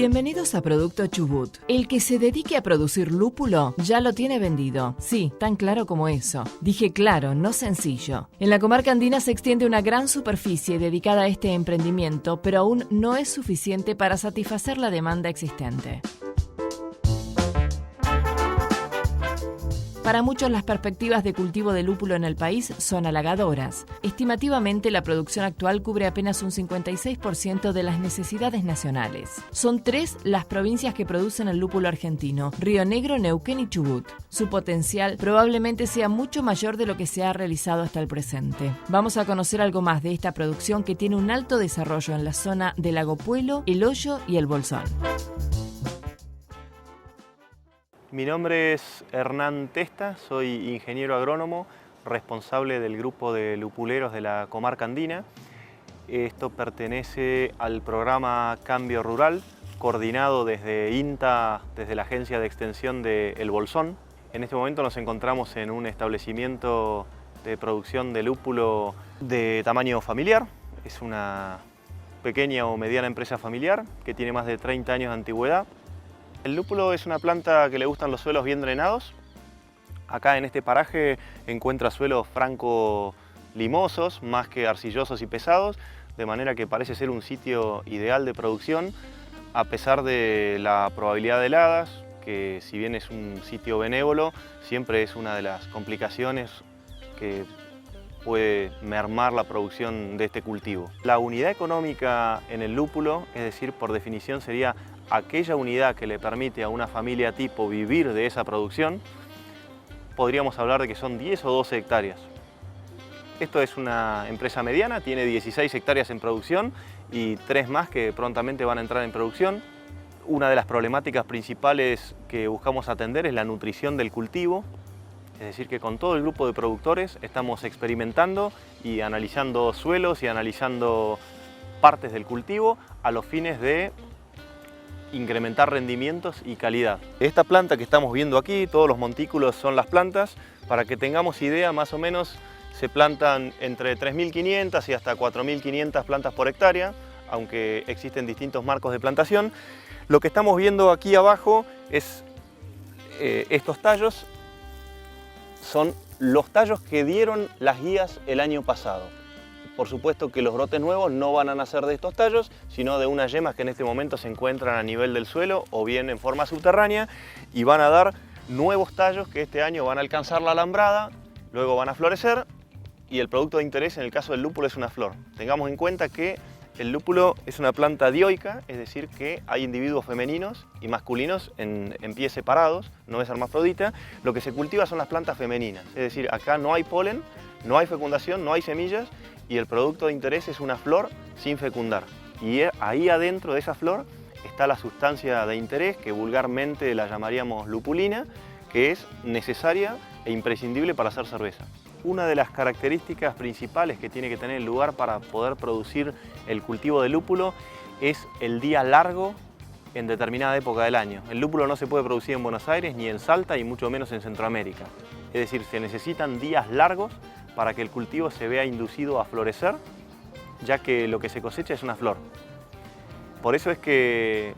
Bienvenidos a Producto Chubut. El que se dedique a producir lúpulo ya lo tiene vendido. Sí, tan claro como eso. Dije claro, no sencillo. En la comarca andina se extiende una gran superficie dedicada a este emprendimiento, pero aún no es suficiente para satisfacer la demanda existente. Para muchos, las perspectivas de cultivo de lúpulo en el país son halagadoras. Estimativamente, la producción actual cubre apenas un 56% de las necesidades nacionales. Son 3 las provincias que producen el lúpulo argentino: Río Negro, Neuquén y Chubut. Su potencial probablemente sea mucho mayor de lo que se ha realizado hasta el presente. Vamos a conocer algo más de esta producción que tiene un alto desarrollo en la zona de Lago Puelo, El Hoyo y El Bolsón. Mi nombre es Hernán Testa, soy ingeniero agrónomo, responsable del grupo de lupuleros de la comarca andina. Esto pertenece al programa Cambio Rural, coordinado desde INTA, desde la Agencia de Extensión de El Bolsón. En este momento nos encontramos en un establecimiento de producción de lúpulo de tamaño familiar. Es una pequeña o mediana empresa familiar que tiene más de 30 años de antigüedad. El lúpulo es una planta que le gustan los suelos bien drenados. Acá en este paraje encuentra suelos franco-limosos, más que arcillosos y pesados, de manera que parece ser un sitio ideal de producción, a pesar de la probabilidad de heladas, que si bien es un sitio benévolo, siempre es una de las complicaciones que puede mermar la producción de este cultivo. La unidad económica en el lúpulo, es decir, por definición sería aquella unidad que le permite a una familia tipo vivir de esa producción, podríamos hablar de que son 10 o 12 hectáreas. Esto es una empresa mediana, tiene 16 hectáreas en producción y 3 más que prontamente van a entrar en producción. Una de las problemáticas principales que buscamos atender es la nutrición del cultivo, es decir, que con todo el grupo de productores estamos experimentando y analizando suelos y analizando partes del cultivo a los fines de incrementar rendimientos y calidad. Esta planta que estamos viendo aquí, todos los montículos son las plantas. Para que tengamos idea, más o menos se plantan entre 3.500 y hasta 4.500 plantas por hectárea, aunque existen distintos marcos de plantación. Lo que estamos viendo aquí abajo es estos tallos, son los tallos que dieron las guías el año pasado. Por supuesto que los brotes nuevos no van a nacer de estos tallos, sino de unas yemas que en este momento se encuentran a nivel del suelo o bien en forma subterránea y van a dar nuevos tallos que este año van a alcanzar la alambrada, luego van a florecer y el producto de interés en el caso del lúpulo es una flor. Tengamos en cuenta que el lúpulo es una planta dioica, es decir que hay individuos femeninos y masculinos en pie separados, no es hermafrodita. Lo que se cultiva son las plantas femeninas, es decir, acá no hay polen, no hay fecundación, no hay semillas, y el producto de interés es una flor sin fecundar. Y ahí adentro de esa flor está la sustancia de interés, que vulgarmente la llamaríamos lupulina, que es necesaria e imprescindible para hacer cerveza. Una de las características principales que tiene que tener el lugar para poder producir el cultivo de lúpulo es el día largo en determinada época del año. El lúpulo no se puede producir en Buenos Aires ni en Salta y mucho menos en Centroamérica. Es decir, se necesitan días largos para que el cultivo se vea inducido a florecer, ya que lo que se cosecha es una flor. Por eso es que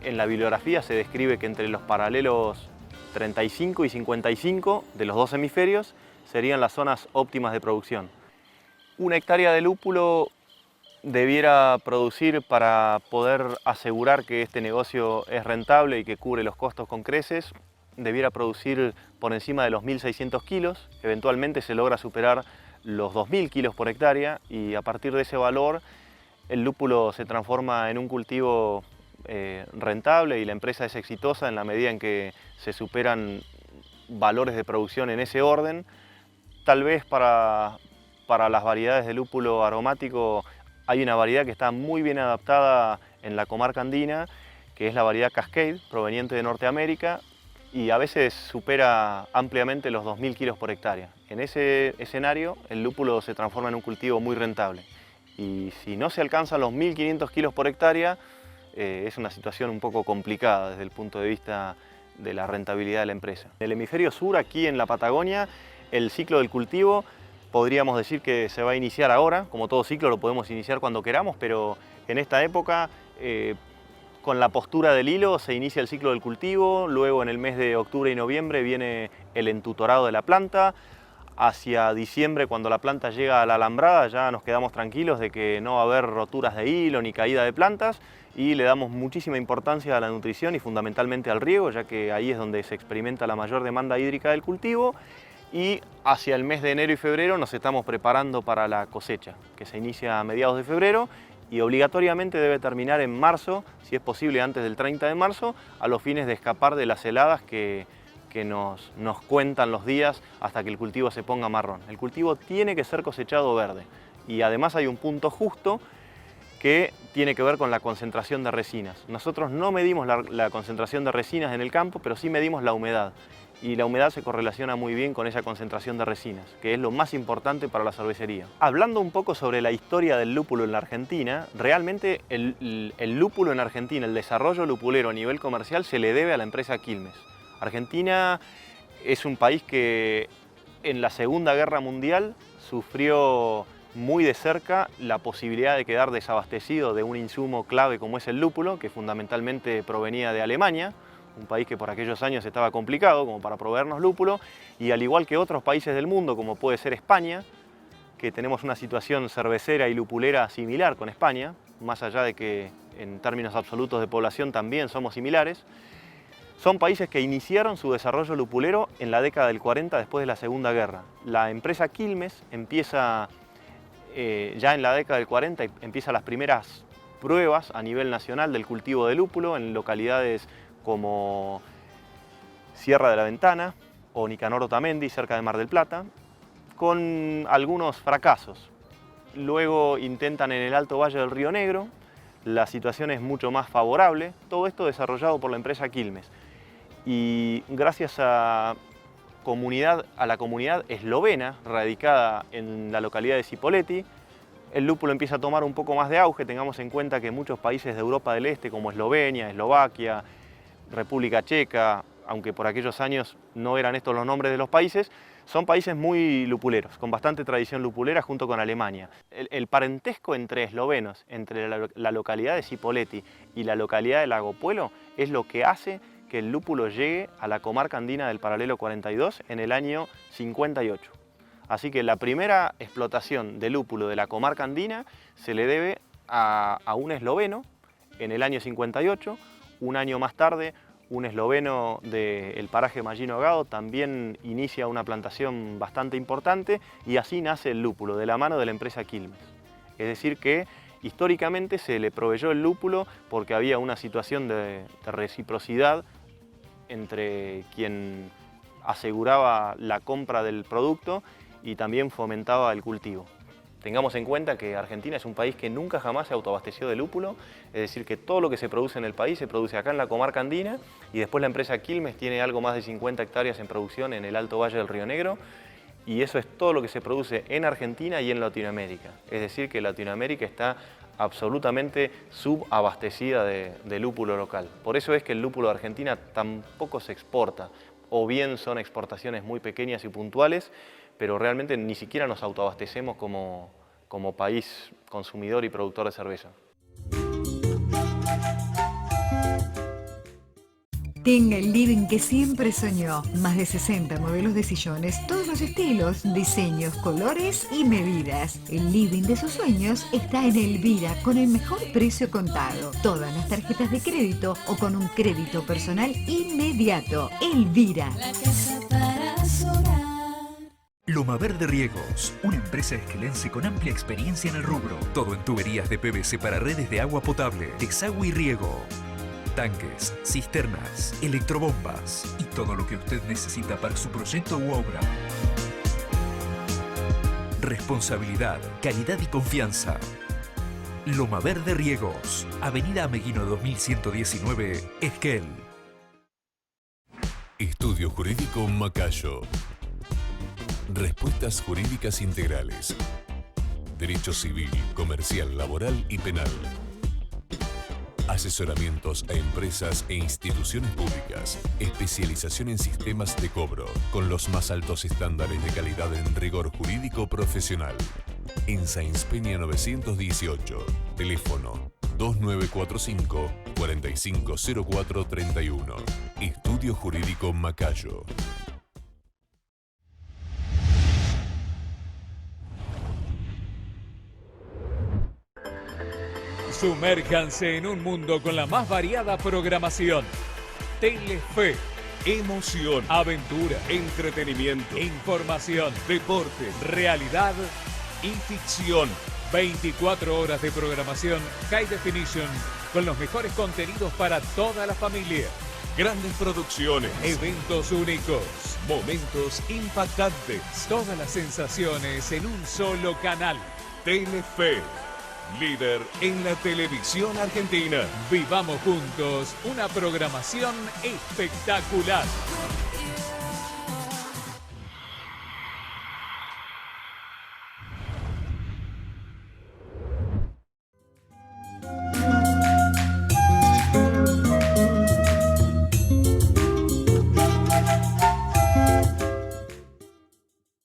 en la bibliografía se describe que entre los paralelos 35 y 55 de los 2 hemisferios serían las zonas óptimas de producción. Una hectárea de lúpulo debiera producir, para poder asegurar que este negocio es rentable y que cubre los costos con creces, debiera producir por encima de los 1.600 kilos, eventualmente se logra superar los 2.000 kilos por hectárea y a partir de ese valor el lúpulo se transforma en un cultivo rentable y la empresa es exitosa en la medida en que se superan valores de producción en ese orden. Tal vez para las variedades de lúpulo aromático hay una variedad que está muy bien adaptada en la comarca andina, que es la variedad Cascade, proveniente de Norteamérica, y a veces supera ampliamente los 2.000 kilos por hectárea. En ese escenario el lúpulo se transforma en un cultivo muy rentable. Y si no se alcanzan los 1.500 kilos por hectárea, es una situación un poco complicada desde el punto de vista de la rentabilidad de la empresa. En el hemisferio sur, aquí en la Patagonia, el ciclo del cultivo podríamos decir que se va a iniciar ahora. Como todo ciclo lo podemos iniciar cuando queramos, pero en esta época Con la postura del hilo se inicia el ciclo del cultivo, luego en el mes de octubre y noviembre viene el entutorado de la planta. Hacia diciembre, cuando la planta llega a la alambrada, ya nos quedamos tranquilos de que no va a haber roturas de hilo ni caída de plantas, y le damos muchísima importancia a la nutrición y fundamentalmente al riego, ya que ahí es donde se experimenta la mayor demanda hídrica del cultivo. Y hacia el mes de enero y febrero nos estamos preparando para la cosecha, que se inicia a mediados de febrero y obligatoriamente debe terminar en marzo, si es posible antes del 30 de marzo, a los fines de escapar de las heladas que nos cuentan los días hasta que el cultivo se ponga marrón. El cultivo tiene que ser cosechado verde, y además hay un punto justo que tiene que ver con la concentración de resinas. Nosotros no medimos la concentración de resinas en el campo, pero sí medimos la humedad. Y la humedad se correlaciona muy bien con esa concentración de resinas, que es lo más importante para la cervecería. Hablando un poco sobre la historia del lúpulo en la Argentina, realmente el lúpulo en Argentina, el desarrollo lupulero a nivel comercial, se le debe a la empresa Quilmes. Argentina es un país que en la Segunda Guerra Mundial sufrió muy de cerca la posibilidad de quedar desabastecido de un insumo clave como es el lúpulo, que fundamentalmente provenía de Alemania, un país que por aquellos años estaba complicado como para proveernos lúpulo, y al igual que otros países del mundo, como puede ser España, que tenemos una situación cervecera y lupulera similar con España, más allá de que en términos absolutos de población también somos similares, son países que iniciaron su desarrollo lupulero en la década del 40 después de la Segunda Guerra. La empresa Quilmes empieza ya en la década del 40, empieza las primeras pruebas a nivel nacional del cultivo de lúpulo en localidades como Sierra de la Ventana o Nicanor Otamendi, cerca de Mar del Plata, con algunos fracasos. Luego intentan en el Alto Valle del Río Negro, la situación es mucho más favorable, todo esto desarrollado por la empresa Quilmes. Y gracias a la comunidad eslovena radicada en la localidad de Cipolletti, el lúpulo empieza a tomar un poco más de auge. Tengamos en cuenta que muchos países de Europa del Este, como Eslovenia, Eslovaquia, República Checa, aunque por aquellos años no eran estos los nombres de los países, son países muy lupuleros, con bastante tradición lupulera junto con Alemania. El parentesco entre eslovenos, entre la localidad de Cipolletti y la localidad de Lago Puelo, es lo que hace que el lúpulo llegue a la comarca andina del paralelo 42 en el año 58. Así que la primera explotación de lúpulo de la comarca andina se le debe a un esloveno en el año 58. Un año más tarde, un esloveno del paraje Mallino Gado también inicia una plantación bastante importante, y así nace el lúpulo, de la mano de la empresa Quilmes. Es decir que históricamente se le proveyó el lúpulo porque había una situación de reciprocidad entre quien aseguraba la compra del producto y también fomentaba el cultivo. Tengamos en cuenta que Argentina es un país que nunca jamás se autoabasteció de lúpulo, es decir, que todo lo que se produce en el país se produce acá en la comarca andina, y después la empresa Quilmes tiene algo más de 50 hectáreas en producción en el Alto Valle del Río Negro, y eso es todo lo que se produce en Argentina y en Latinoamérica. Es decir, que Latinoamérica está absolutamente subabastecida de lúpulo local. Por eso es que el lúpulo de Argentina tampoco se exporta, o bien son exportaciones muy pequeñas y puntuales, pero realmente ni siquiera nos autoabastecemos como país consumidor y productor de cerveza. Tenga el living que siempre soñó. Más de 60 modelos de sillones, todos los estilos, diseños, colores y medidas. El living de sus sueños está en Elvira con el mejor precio contado. Todas las tarjetas de crédito o con un crédito personal inmediato. Elvira. La casa para solar. Loma Verde Riegos, una empresa esquelense con amplia experiencia en el rubro. Todo en tuberías de PVC para redes de agua potable, desagüe y riego. Tanques, cisternas, electrobombas y todo lo que usted necesita para su proyecto u obra. Responsabilidad, calidad y confianza. Loma Verde Riegos, Avenida Ameguino 2119, Esquel. Estudio Jurídico Macayo. Respuestas jurídicas integrales. Derecho civil, comercial, laboral y penal. Asesoramientos a empresas e instituciones públicas. Especialización en sistemas de cobro, con los más altos estándares de calidad en rigor jurídico profesional. En Sáenz Peña 918. Teléfono 2945 450431. Estudio Jurídico Macayo. Sumérjanse en un mundo con la más variada programación. Telefe. Emoción, Aventura. entretenimiento, Información. deporte Realidad. y ficción. 24 horas de programación High Definition con los mejores contenidos para toda la familia. Grandes producciones, Eventos únicos. momentos impactantes. Todas las sensaciones en un solo canal. Telefe, líder en la televisión argentina. Vivamos juntos una programación espectacular.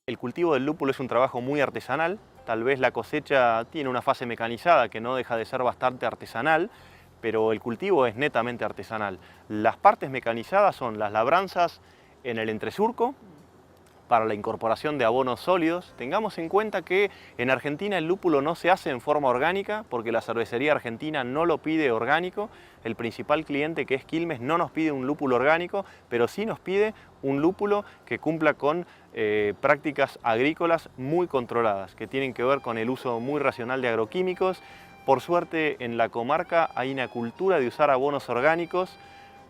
El cultivo del lúpulo es un trabajo muy artesanal, tal vez la cosecha tiene una fase mecanizada que no deja de ser bastante artesanal, pero el cultivo es netamente artesanal. Las partes mecanizadas son las labranzas en el entresurco, para la incorporación de abonos sólidos. Tengamos en cuenta que en Argentina el lúpulo no se hace en forma orgánica porque la cervecería argentina no lo pide orgánico. El principal cliente, que es Quilmes, no nos pide un lúpulo orgánico, pero sí nos pide un lúpulo que cumpla con prácticas agrícolas muy controladas, que tienen que ver con el uso muy racional de agroquímicos. Por suerte en la comarca hay una cultura de usar abonos orgánicos,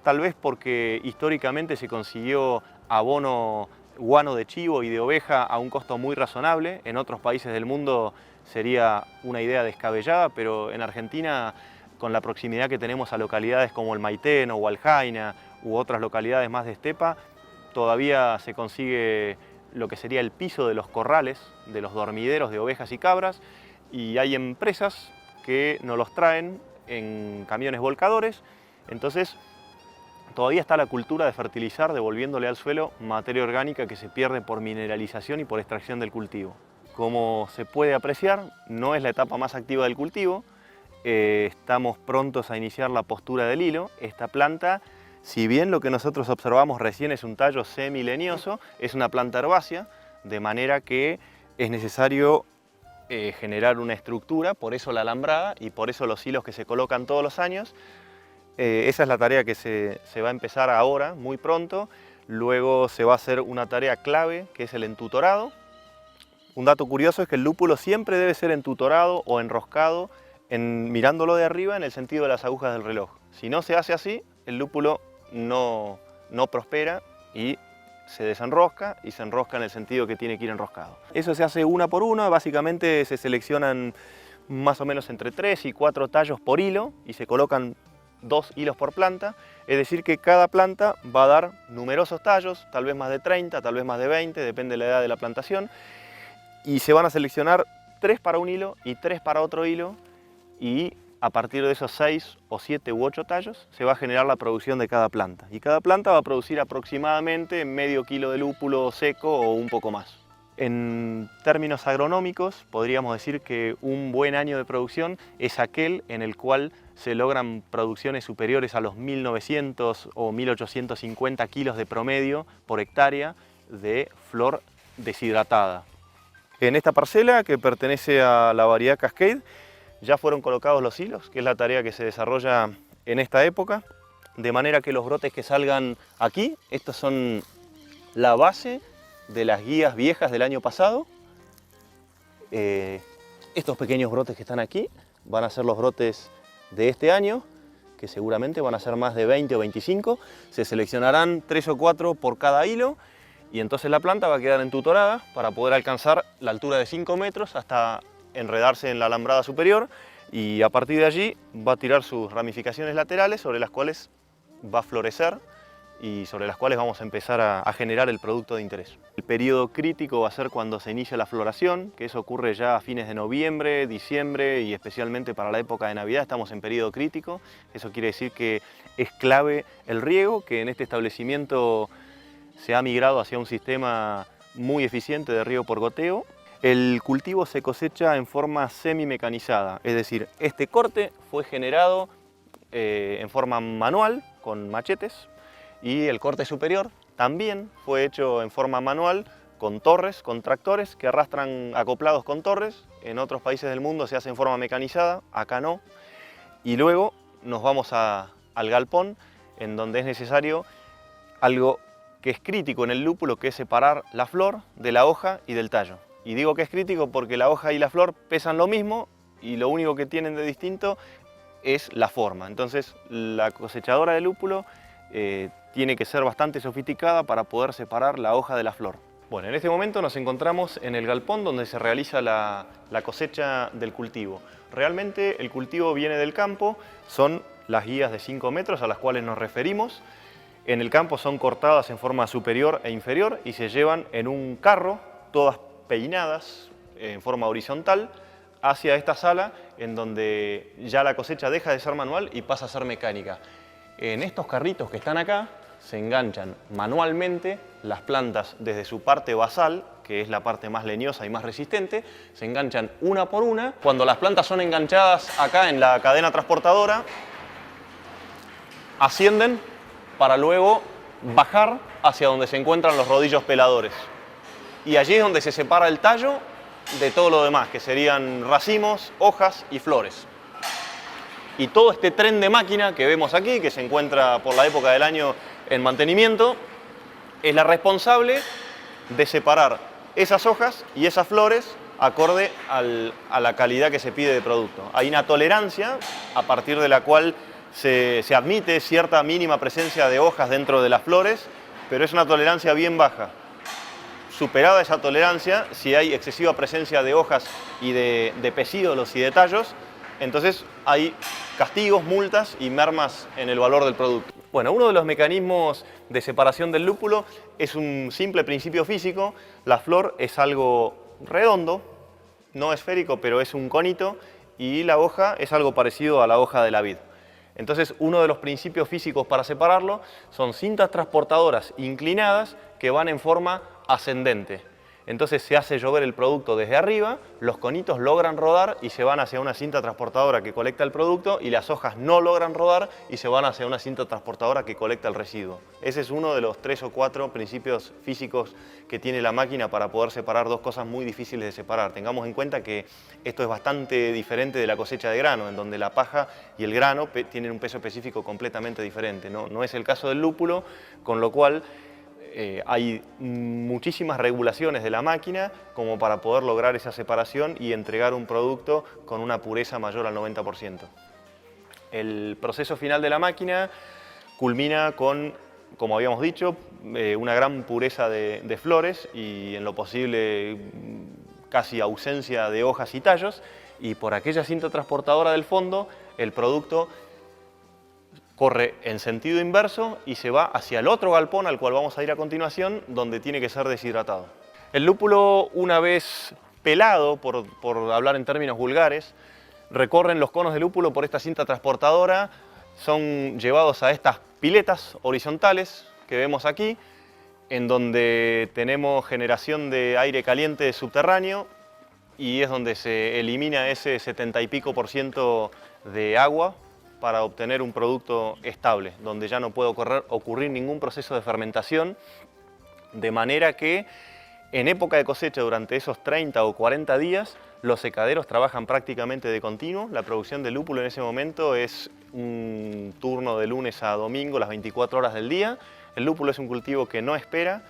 tal vez porque históricamente se consiguió abono guano de chivo y de oveja a un costo muy razonable. En otros países del mundo sería una idea descabellada, pero en Argentina, con la proximidad que tenemos a localidades como el Maitén o Hualjaina u otras localidades más de estepa, todavía se consigue lo que sería el piso de los corrales, de los dormideros de ovejas y cabras, y hay empresas que nos los traen en camiones volcadores. Entonces todavía está la cultura de fertilizar devolviéndole al suelo materia orgánica que se pierde por mineralización y por extracción del cultivo. Como se puede apreciar, no es la etapa más activa del cultivo. Estamos prontos a iniciar la postura del hilo. Esta planta, si bien lo que nosotros observamos recién es un tallo semileñoso, es una planta herbácea, de manera que es necesario generar una estructura, por eso la alambrada y por eso los hilos que se colocan todos los años. Esa es la tarea que se va a empezar ahora, muy pronto. Luego se va a hacer una tarea clave, que es el entutorado. Un dato curioso es que el lúpulo siempre debe ser entutorado o enroscado mirándolo de arriba en el sentido de las agujas del reloj. Si no se hace así, el lúpulo no prospera y se desenrosca y se enrosca en el sentido que tiene que ir enroscado. Eso se hace una por una, básicamente se seleccionan más o menos entre 3 y 4 tallos por hilo y se colocan 2 hilos por planta, es decir que cada planta va a dar numerosos tallos, tal vez más de 30, tal vez más de 20, depende de la edad de la plantación, y se van a seleccionar 3 para un hilo y 3 para otro hilo, y a partir de esos 6 o 7 u 8 tallos se va a generar la producción de cada planta, y cada planta va a producir aproximadamente medio kilo de lúpulo seco o un poco más. En términos agronómicos, podríamos decir que un buen año de producción es aquel en el cual se logran producciones superiores a los 1900 o 1850 kilos de promedio por hectárea de flor deshidratada. En esta parcela, que pertenece a la variedad Cascade, ya fueron colocados los hilos, que es la tarea que se desarrolla en esta época, de manera que los brotes que salgan aquí, estos son la base de las guías viejas del año pasado. Estos pequeños brotes que están aquí van a ser los brotes de este año, que seguramente van a ser más de 20 o 25. Se seleccionarán 3 o 4 por cada hilo y entonces la planta va a quedar entutorada para poder alcanzar la altura de 5 metros hasta enredarse en la alambrada superior, y a partir de allí va a tirar sus ramificaciones laterales sobre las cuales va a florecer y sobre las cuales vamos a empezar a generar el producto de interés. El periodo crítico va a ser cuando se inicia la floración, que eso ocurre ya a fines de noviembre, diciembre, y especialmente para la época de Navidad estamos en periodo crítico. Eso quiere decir que es clave el riego, que en este establecimiento se ha migrado hacia un sistema muy eficiente de riego por goteo. El cultivo se cosecha en forma semi-mecanizada, es decir, este corte fue generado en forma manual con machetes y el corte superior también fue hecho en forma manual con torres, con tractores que arrastran acoplados con torres. En otros países del mundo se hace en forma mecanizada, acá no. Y luego nos vamos al galpón, en donde es necesario algo que es crítico en el lúpulo, que es separar la flor de la hoja y del tallo. Y digo que es crítico porque la hoja y la flor pesan lo mismo y lo único que tienen de distinto es la forma. Entonces la cosechadora de lúpulo tiene que ser bastante sofisticada para poder separar la hoja de la flor. Bueno, en este momento nos encontramos en el galpón donde se realiza la cosecha del cultivo. Realmente el cultivo viene del campo, son las guías de 5 metros a las cuales nos referimos. En el campo son cortadas en forma superior e inferior y se llevan en un carro, todas peinadas en forma horizontal, hacia esta sala en donde ya la cosecha deja de ser manual y pasa a ser mecánica. En estos carritos que están acá se enganchan manualmente las plantas desde su parte basal, que es la parte más leñosa y más resistente, se enganchan una por una. Cuando las plantas son enganchadas acá en la cadena transportadora, ascienden para luego bajar hacia donde se encuentran los rodillos peladores. Y allí es donde se separa el tallo de todo lo demás, que serían racimos, hojas y flores. Y todo este tren de máquina que vemos aquí, que se encuentra por la época del año en mantenimiento, es la responsable de separar esas hojas y esas flores acorde a la calidad que se pide de producto. Hay una tolerancia a partir de la cual se admite cierta mínima presencia de hojas dentro de las flores, pero es una tolerancia bien baja. Superada esa tolerancia, si hay excesiva presencia de hojas y de pecíolos y de tallos, entonces hay castigos, multas y mermas en el valor del producto. Bueno, uno de los mecanismos de separación del lúpulo es un simple principio físico. La flor es algo redondo, no esférico, pero es un conito, y la hoja es algo parecido a la hoja de la vid. Entonces, uno de los principios físicos para separarlo son cintas transportadoras inclinadas que van en forma ascendente. Entonces se hace llover el producto desde arriba, los conitos logran rodar y se van hacia una cinta transportadora que colecta el producto, y las hojas no logran rodar y se van hacia una cinta transportadora que colecta el residuo. Ese es uno de los 3 o 4 principios físicos que tiene la máquina para poder separar dos cosas muy difíciles de separar. Tengamos en cuenta que esto es bastante diferente de la cosecha de grano, en donde la paja y el grano tienen un peso específico completamente diferente. No es el caso del lúpulo, con lo cual hay muchísimas regulaciones de la máquina como para poder lograr esa separación y entregar un producto con una pureza mayor al 90%. El proceso final de la máquina culmina con, como habíamos dicho, una gran pureza de flores y en lo posible casi ausencia de hojas y tallos, y por aquella cinta transportadora del fondo el producto corre en sentido inverso y se va hacia el otro galpón al cual vamos a ir a continuación, donde tiene que ser deshidratado. El lúpulo, una vez pelado, por hablar en términos vulgares, recorren los conos de lúpulo por esta cinta transportadora, son llevados a estas piletas horizontales que vemos aquí, en donde tenemos generación de aire caliente subterráneo y es donde se elimina ese 70 y pico % de agua para obtener un producto estable, donde ya no puede ocurrir ningún proceso de fermentación, de manera que en época de cosecha, durante esos 30 o 40 días, los secaderos trabajan prácticamente de continuo. La producción de lúpulo en ese momento es un turno de lunes a domingo, las 24 horas del día. El lúpulo es un cultivo que no espera,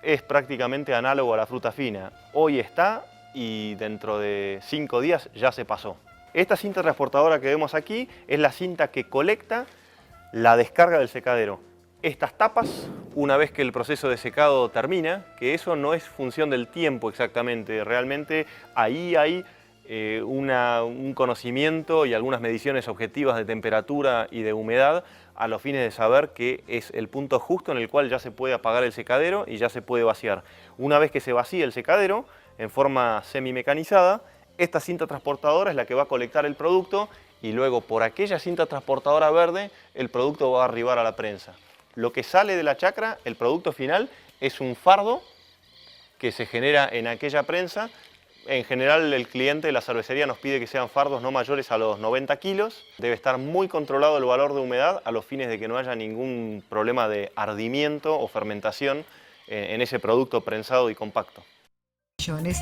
es prácticamente análogo a la fruta fina. Hoy está y dentro de 5 días ya se pasó. Esta cinta transportadora que vemos aquí es la cinta que colecta la descarga del secadero. Estas tapas, una vez que el proceso de secado termina, que eso no es función del tiempo exactamente, realmente ahí hay un conocimiento y algunas mediciones objetivas de temperatura y de humedad a los fines de saber que es el punto justo en el cual ya se puede apagar el secadero y ya se puede vaciar. Una vez que se vacía el secadero en forma semi-mecanizada, esta cinta transportadora es la que va a colectar el producto y luego por aquella cinta transportadora verde el producto va a arribar a la prensa. Lo que sale de la chacra, el producto final, es un fardo que se genera en aquella prensa. En general el cliente de la cervecería nos pide que sean fardos no mayores a los 90 kilos. Debe estar muy controlado el valor de humedad a los fines de que no haya ningún problema de ardimiento o fermentación en ese producto prensado y compacto.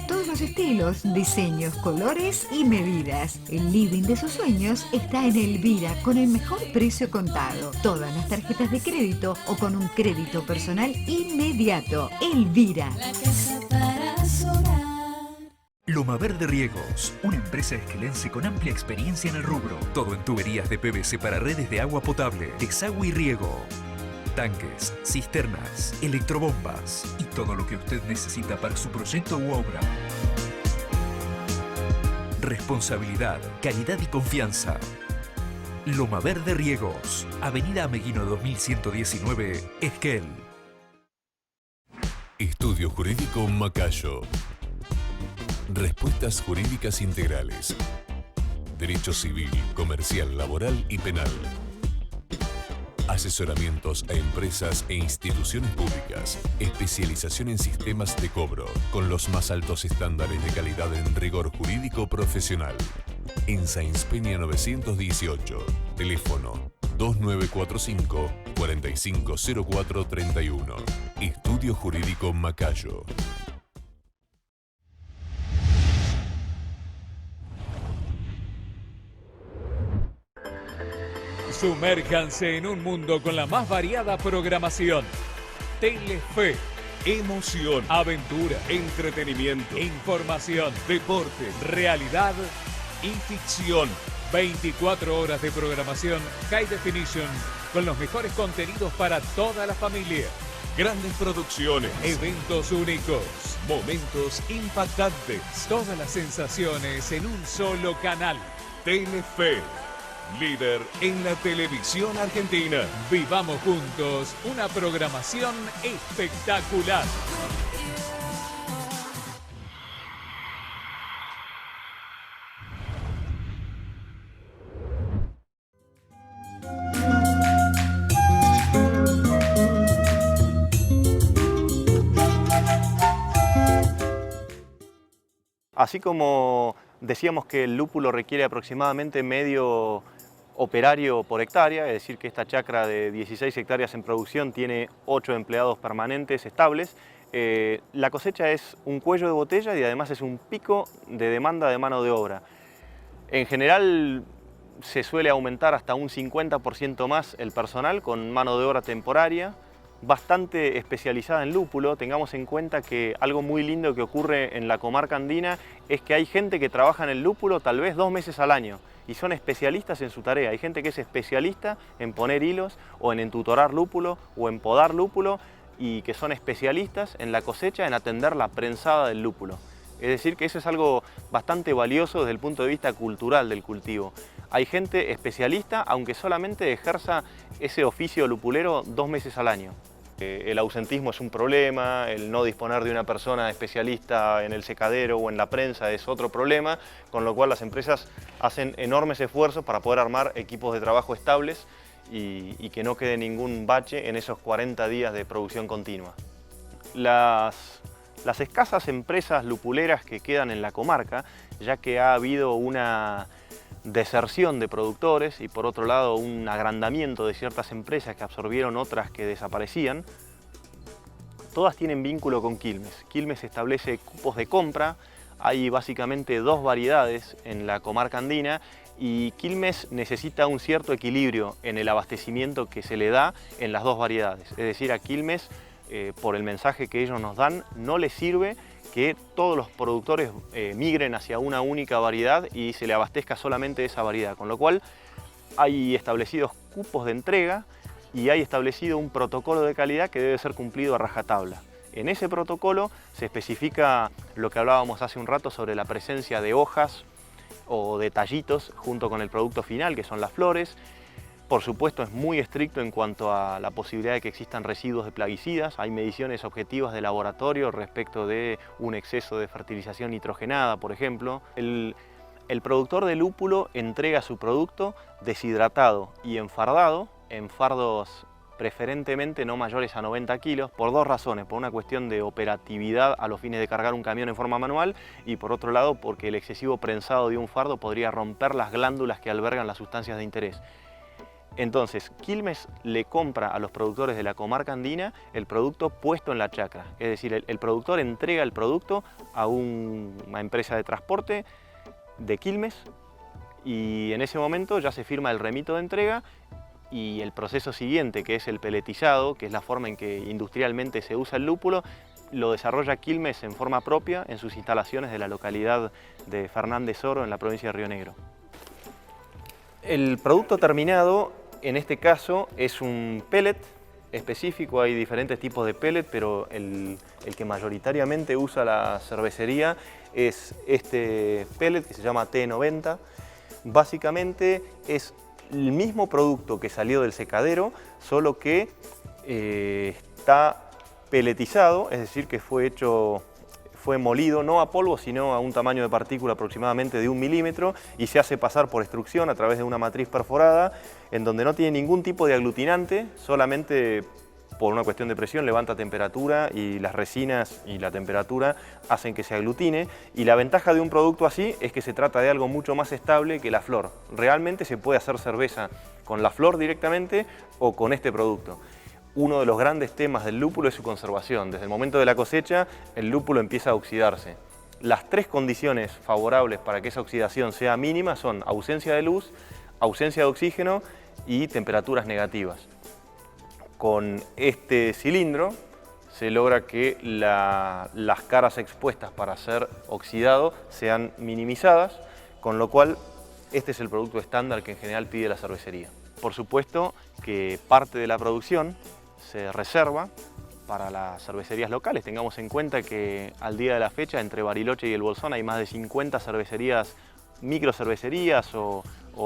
Todos los estilos, diseños, colores y medidas. El living de sus sueños está en Elvira con el mejor precio contado. Todas las tarjetas de crédito o con un crédito personal inmediato. Elvira. La casa para sonar. Loma Verde Riegos, una empresa esquelense con amplia experiencia en el rubro. Todo en tuberías de PVC para redes de agua potable, desagüe y riego. Tanques, cisternas, electrobombas y todo lo que usted necesita para su proyecto u obra. Responsabilidad, calidad y confianza. Loma Verde Riegos, Avenida Ameguino 2119, Esquel. Estudio Jurídico Macayo. Respuestas jurídicas integrales. Derecho civil, comercial, laboral y penal. Asesoramientos a empresas e instituciones públicas. Especialización en sistemas de cobro, con los más altos estándares de calidad en rigor jurídico profesional. En Sáenz Peña 918. Teléfono 2945 450431. Estudio Jurídico Macayo. Sumérjanse en un mundo con la más variada programación. Telefe, emoción, aventura, entretenimiento, información, deporte, realidad y ficción. 24 horas de programación High Definition con los mejores contenidos para toda la familia. Grandes producciones, eventos únicos, momentos impactantes, todas las sensaciones en un solo canal. Telefe, líder en la televisión argentina. Vivamos juntos una programación espectacular. Así como decíamos que el lúpulo requiere aproximadamente medio operario por hectárea, es decir que esta chacra de 16 hectáreas en producción tiene 8 empleados permanentes estables, la cosecha es un cuello de botella y además es un pico de demanda de mano de obra. En general se suele aumentar hasta un 50% más el personal con mano de obra temporaria, bastante especializada en lúpulo. Tengamos en cuenta que algo muy lindo que ocurre en la comarca andina es que hay gente que trabaja en el lúpulo tal vez 2 meses al año y son especialistas en su tarea. Hay gente que es especialista en poner hilos o en entutorar lúpulo o en podar lúpulo y que son especialistas en la cosecha, en atender la prensada del lúpulo. Es decir que eso es algo bastante valioso desde el punto de vista cultural del cultivo. Hay gente especialista aunque solamente ejerza ese oficio lupulero 2 meses al año. El ausentismo es un problema, el no disponer de una persona especialista en el secadero o en la prensa es otro problema, con lo cual las empresas hacen enormes esfuerzos para poder armar equipos de trabajo estables y que no quede ningún bache en esos 40 días de producción continua. Las escasas empresas lupuleras que quedan en la comarca, ya que ha habido una deserción de productores y por otro lado un agrandamiento de ciertas empresas que absorbieron otras que desaparecían, todas tienen vínculo con Quilmes. Quilmes establece cupos de compra, hay básicamente 2 variedades en la comarca andina y Quilmes necesita un cierto equilibrio en el abastecimiento que se le da en las 2 variedades. Es decir, a Quilmes, por el mensaje que ellos nos dan, no les sirve que todos los productores migren hacia una única variedad y se le abastezca solamente esa variedad, con lo cual hay establecidos cupos de entrega y hay establecido un protocolo de calidad que debe ser cumplido a rajatabla. En ese protocolo se especifica lo que hablábamos hace un rato sobre la presencia de hojas o de tallitos junto con el producto final, que son las flores. Por supuesto es muy estricto en cuanto a la posibilidad de que existan residuos de plaguicidas. Hay mediciones objetivas de laboratorio respecto de un exceso de fertilización nitrogenada, por ejemplo. El productor de lúpulo entrega su producto deshidratado y enfardado en fardos preferentemente no mayores a 90 kilos, por dos razones: por una cuestión de operatividad a los fines de cargar un camión en forma manual, y por otro lado porque el excesivo prensado de un fardo podría romper las glándulas que albergan las sustancias de interés. Entonces, Quilmes le compra a los productores de la comarca andina el producto puesto en la chacra, es decir, el productor entrega el producto a una empresa de transporte de Quilmes, y en ese momento ya se firma el remito de entrega, y el proceso siguiente, que es el peletizado, que es la forma en que industrialmente se usa el lúpulo, lo desarrolla Quilmes en forma propia en sus instalaciones de la localidad de Fernández Oro, en la provincia de Río Negro. El producto terminado, en este caso, es un pellet específico. Hay diferentes tipos de pellet, pero el que mayoritariamente usa la cervecería es este pellet que se llama T90. Básicamente es el mismo producto que salió del secadero, solo que está pelletizado, es decir, que fue molido no a polvo, sino a un tamaño de partícula aproximadamente de 1 milímetro, y se hace pasar por extrusión a través de una matriz perforada, en donde no tiene ningún tipo de aglutinante, solamente por una cuestión de presión levanta temperatura, y las resinas y la temperatura hacen que se aglutine. Y la ventaja de un producto así es que se trata de algo mucho más estable que la flor. Realmente se puede hacer cerveza con la flor directamente o con este producto. Uno de los grandes temas del lúpulo es su conservación. Desde el momento de la cosecha, el lúpulo empieza a oxidarse. Las tres condiciones favorables para que esa oxidación sea mínima son ausencia de luz, ausencia de oxígeno y temperaturas negativas. Con este cilindro se logra que las caras expuestas para ser oxidado sean minimizadas, con lo cual este es el producto estándar que en general pide la cervecería. Por supuesto que parte de la producción se reserva para las cervecerías locales. Tengamos en cuenta que al día de la fecha, entre Bariloche y El Bolsón, hay más de 50 cervecerías, microcervecerías o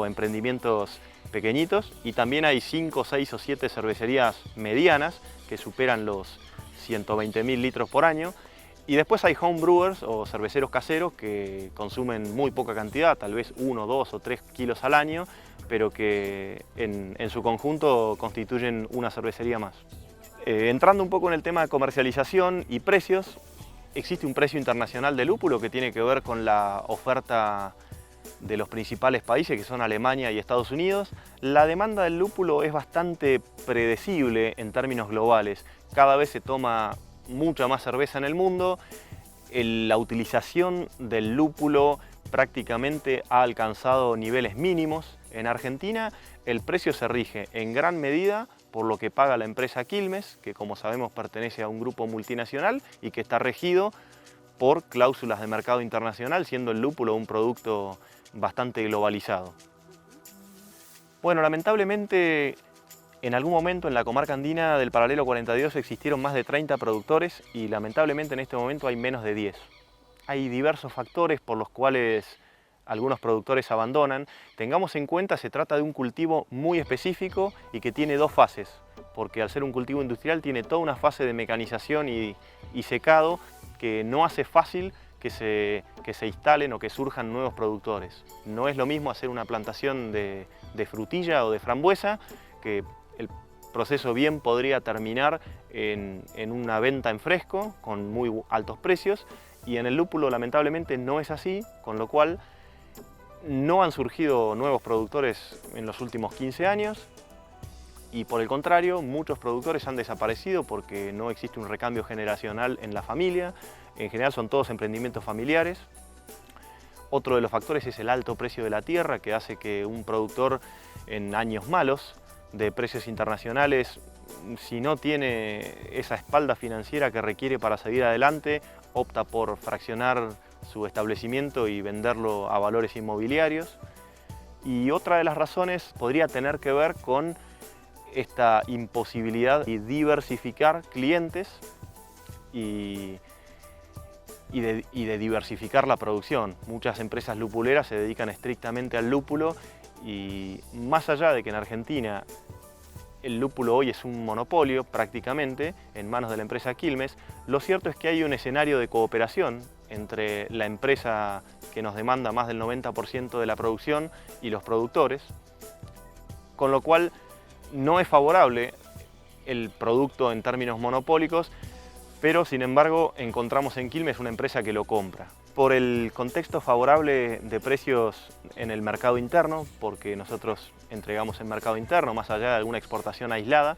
emprendimientos pequeñitos, y también hay 5, 6 o 7 cervecerías medianas que superan los 120.000 litros por año, y después hay home brewers o cerveceros caseros que consumen muy poca cantidad, tal vez 1, 2 o 3 kilos al año, pero que en su conjunto constituyen una cervecería más. Entrando un poco en el tema de comercialización y precios, existe un precio internacional de lúpulo que tiene que ver con la oferta de los principales países, que son Alemania y Estados Unidos. La demanda del lúpulo es bastante predecible en términos globales. Cada vez se toma mucha más cerveza en el mundo. La utilización del lúpulo prácticamente ha alcanzado niveles mínimos. En Argentina el precio se rige en gran medida por lo que paga la empresa Quilmes, que como sabemos pertenece a un grupo multinacional y que está regido por cláusulas de mercado internacional, siendo el lúpulo un producto bastante globalizado. Bueno, lamentablemente en algún momento en la comarca andina del Paralelo 42 existieron más de 30 productores, y lamentablemente en este momento hay menos de 10. Hay diversos factores por los cuales algunos productores abandonan. Tengamos en cuenta, se trata de un cultivo muy específico y que tiene dos fases, porque al ser un cultivo industrial tiene toda una fase de mecanización y secado que no hace fácil que se instalen o que surjan nuevos productores. No es lo mismo hacer una plantación de frutilla o de frambuesa, que el proceso bien podría terminar en una venta en fresco con muy altos precios, y en el lúpulo lamentablemente no es así, con lo cual no han surgido nuevos productores en los últimos 15 años, y por el contrario, muchos productores han desaparecido porque no existe un recambio generacional en la familia. En general son todos emprendimientos familiares. Otro de los factores es el alto precio de la tierra, que hace que un productor en años malos de precios internacionales, si no tiene esa espalda financiera que requiere para seguir adelante, opta por fraccionar su establecimiento y venderlo a valores inmobiliarios. Y otra de las razones podría tener que ver con esta imposibilidad de diversificar clientes y de diversificar la producción. Muchas empresas lupuleras se dedican estrictamente al lúpulo, y más allá de que en Argentina el lúpulo hoy es un monopolio prácticamente en manos de la empresa Quilmes, lo cierto es que hay un escenario de cooperación entre la empresa que nos demanda más del 90% de la producción y los productores, con lo cual no es favorable el producto en términos monopólicos, pero sin embargo encontramos en Quilmes una empresa que lo compra. Por el contexto favorable de precios en el mercado interno, porque nosotros entregamos en mercado interno más allá de alguna exportación aislada,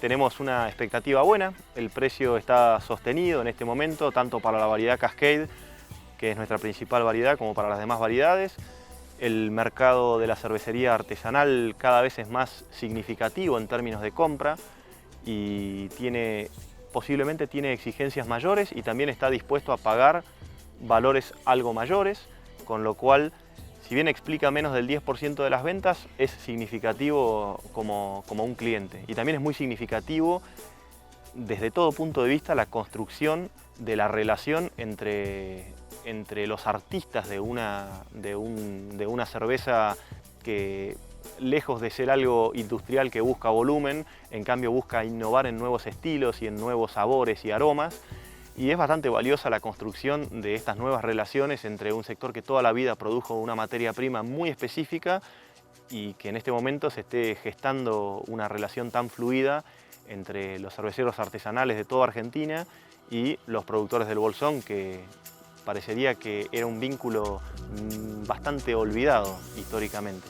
tenemos una expectativa buena. El precio está sostenido en este momento, tanto para la variedad Cascade, que es nuestra principal variedad, como para las demás variedades. El mercado de la cervecería artesanal cada vez es más significativo en términos de compra y posiblemente tiene exigencias mayores y también está dispuesto a pagar valores algo mayores, con lo cual, si bien explica menos del 10% de las ventas, es significativo como un cliente. Y también es muy significativo desde todo punto de vista la construcción de la relación entre los artistas de una cerveza que, lejos de ser algo industrial que busca volumen, en cambio busca innovar en nuevos estilos y en nuevos sabores y aromas. Y es bastante valiosa la construcción de estas nuevas relaciones entre un sector que toda la vida produjo una materia prima muy específica y que en este momento se esté gestando una relación tan fluida entre los cerveceros artesanales de toda Argentina y los productores del Bolsón, que parecería que era un vínculo bastante olvidado históricamente.